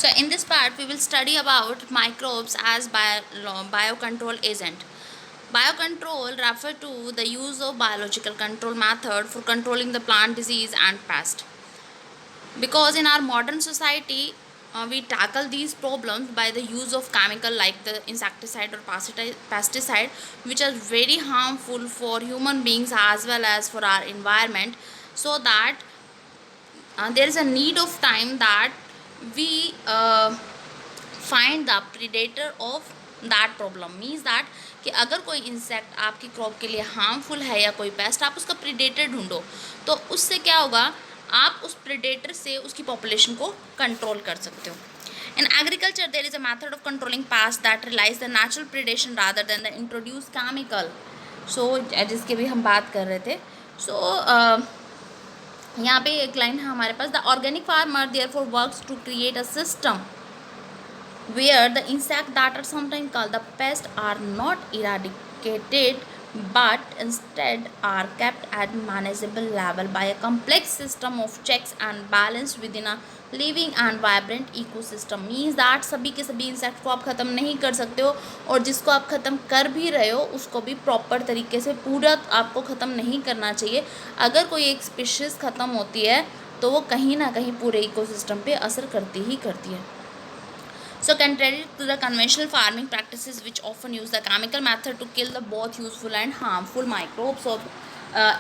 So in this part we will study about microbes as biocontrol agent. Biocontrol refer to the use of biological control method for controlling the plant disease and pest. Because in our modern society we tackle these problems by the use of chemical like the insecticide or pesticide, which are very harmful for human beings as well as for our environment. So that there is a need of time that we find the predator of that problem means that कि अगर कोई insect आपकी crop के लिए harmful है या कोई paste, आप उसका प्रीडेटर ढूंढो, तो उससे क्या होगा, आप उस प्रीडेटर से उसकी पॉपुलेशन को कंट्रोल कर सकते हो. In agriculture there is a method of controlling pest that relies the natural predation rather than the introduce chemical. So जिसके भी हम बात कर रहे थे. सो यहाँ पे एक लाइन है हमारे पास, the organic farmer therefore works to create a system where the insects that are sometimes called the pests are not eradicated but instead are kept at manageable level by a complex system of checks and balance within a living and vibrant ecosystem. means that सभी के सभी insect को आप ख़त्म नहीं कर सकते हो, और जिसको आप ख़त्म कर भी रहे हो उसको भी प्रॉपर तरीके से पूरा आपको ख़त्म नहीं करना चाहिए. अगर कोई एक स्पीशीज़ ख़त्म होती है तो वो कहीं ना कहीं पूरे इकोसिस्टम पे असर करती ही करती है. So contrary to the conventional farming practices which often use the chemical method to kill the both useful and harmful microbes of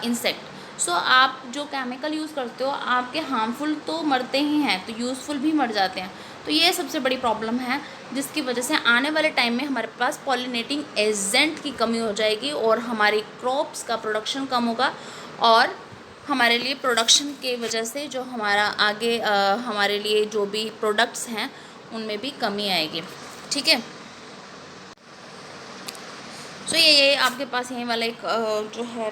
insect. So आप जो केमिकल यूज़ करते हो आपके हार्मफुल तो मरते ही हैं, तो यूज़फुल भी मर जाते हैं. तो ये सबसे बड़ी प्रॉब्लम है जिसकी वजह से आने वाले टाइम में हमारे पास पॉलिनेटिंग एजेंट की कमी हो जाएगी और हमारी क्रॉप्स का प्रोडक्शन कम होगा, और हमारे लिए प्रोडक्शन के वजह से जो हमारा आगे हमारे लिए जो भी प्रोडक्ट्स हैं उनमें भी कमी आएगी. ठीक है. सो ये आपके पास यही वाला एक जो है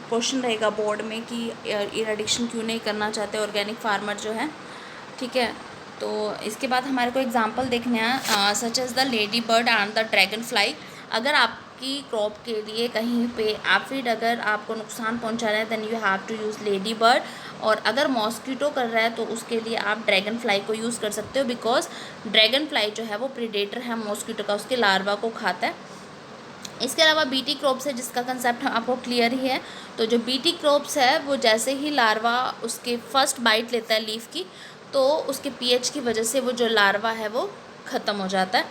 क्वेश्चन रहेगा बोर्ड में कि इरेडिक्शन क्यों नहीं करना चाहते ऑर्गेनिक फार्मर जो है. ठीक है. तो इसके बाद हमारे को एग्जांपल देखने हैं such as the ladybird and the dragonfly. अगर आपकी क्रॉप के लिए कहीं पे एफिड अगर आपको नुकसान पहुंचा रहा है then you have to use ladybird, और अगर मॉस्किटो कर रहा है तो उसके लिए आप ड्रैगन फ्लाई को यूज़ कर सकते हो, बिकॉज ड्रैगन फ्लाई जो है वो प्रीडेटर है मॉस्किटो का, उसके लार्वा को खाता है. इसके अलावा बीटी क्रॉप्स है जिसका कंसेप्ट आपको क्लियर ही है. तो जो बीटी क्रॉप्स है वो जैसे ही लार्वा उसके फर्स्ट बाइट लेता है लीफ की, तो उसके पीएच की वजह से वो जो लार्वा है वो ख़त्म हो जाता है.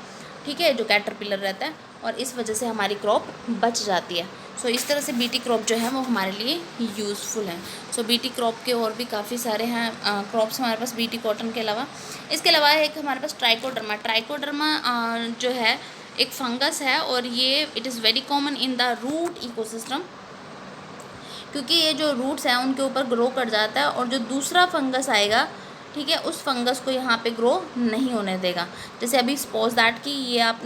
ठीक है, जो कैटरपिलर रहता है, और इस वजह से हमारी क्रॉप बच जाती है. सो इस तरह से बीटी क्रॉप जो है वो हमारे लिए यूज़फुल है. सो बीटी क्रॉप के और भी काफ़ी सारे हैं क्रॉप्स हमारे पास बीटी कॉटन के अलावा. इसके अलावा एक हमारे पास ट्राइकोडर्मा. ट्राइकोडर्मा जो है एक फंगस है, और ये it is very common in the root ecosystem, क्योंकि ये जो रूट्स हैं उनके ऊपर ग्रो कर जाता है, और जो दूसरा फंगस आएगा, ठीक है, उस फंगस को यहाँ पे ग्रो नहीं होने देगा. जैसे अभी सपोज दैट कि ये आप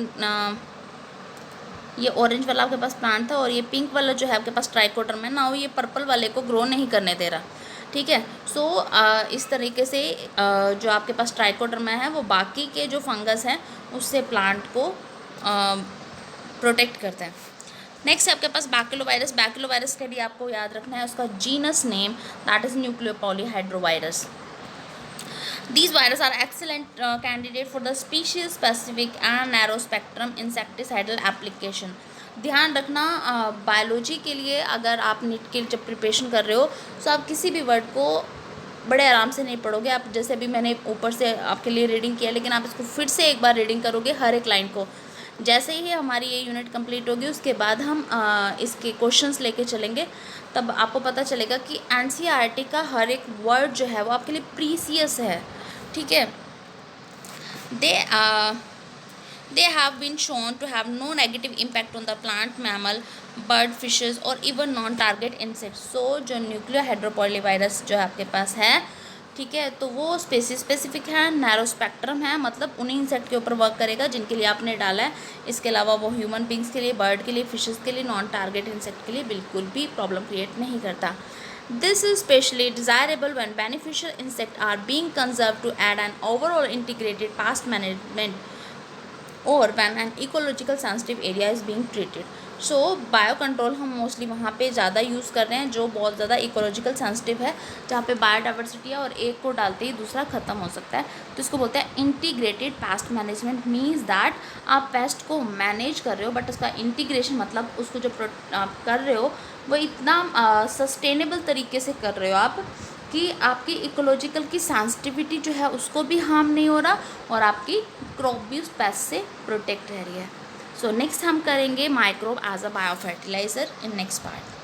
ये ऑरेंज वाला आपके पास प्लांट था और ये पिंक वाला जो है आपके पास ट्राइकोडर्मा है ना, वो ये पर्पल वाले को ग्रो नहीं करने दे रहा. ठीक है. सो इस तरीके से जो आपके पास ट्राइकोडर्मा है वो बाकी के जो फंगस हैं उससे प्लांट को प्रोटेक्ट करता है. नेक्स्ट है आपके पास बैक्यूलोवायरस. बैक्यूलोवायरस के लिए आपको याद रखना है उसका genus name, that is nucleopolyhedrovirus. These viruses are excellent candidate for the species specific and narrow spectrum insecticidal application. ध्यान रखना बायोलॉजी के लिए अगर आप नीट के जब प्रिपरेशन कर रहे हो तो आप किसी भी वर्ड को बड़े आराम से नहीं पढ़ोगे. आप जैसे अभी मैंने ऊपर से आपके लिए रीडिंग किया, लेकिन आप इसको फिर से एक बार रीडिंग करोगे हर एक लाइन को. जैसे ही हमारी ये यूनिट कंप्लीट होगी उसके बाद हम इसके क्वेश्चंस लेके चलेंगे, तब आपको पता चलेगा कि एनसीईआरटी का हर एक वर्ड जो है वो आपके लिए प्रीसियस है. ठीक है. They have been shown to have no negative impact on the plant, mammal, bird, fishes और even non-target insects. So जो न्यूक्लियोहाइड्रोपॉलीवायरस जो आपके पास है, ठीक है, तो वो स्पेसीज स्पेसिफिक है, नैरो स्पेक्ट्रम है, मतलब उन्हीं इंसेक्ट के ऊपर वर्क करेगा जिनके लिए आपने डाला है. इसके अलावा वो ह्यूमन बींग्स के लिए, बर्ड के लिए, फिशेस के लिए, नॉन टारगेट इंसेक्ट के लिए बिल्कुल भी प्रॉब्लम क्रिएट नहीं करता. This is especially desirable when beneficial insects are being conserved to add an overall integrated pest management or when an ecological sensitive area is being treated. So bio control हम mostly वहाँ पे ज़्यादा use कर रहे हैं जो बहुत ज़्यादा इकोलॉजिकल सेंसिटिव है, जहाँ पे बायोडाइवर्सिटी है और एक को डालते ही दूसरा ख़त्म हो सकता है। तो इसको बोलते हैं integrated pest management. Means that आप पेस्ट को मैनेज कर रहे हो बट उसका इंटीग्रेशन मतलब उसको जो आप कर रहे हो वो इतना सस्टेनेबल तरीके से कर रहे हो आप कि आपकी इकोलॉजिकल की सेंसिटिविटी जो है उसको भी हार्म नहीं हो रहा और आपकी क्रॉप भी उस पेस्ट से प्रोटेक्ट रह रही है। सो नेक्स्ट हम करेंगे microbe as a bio fertiliser in next part.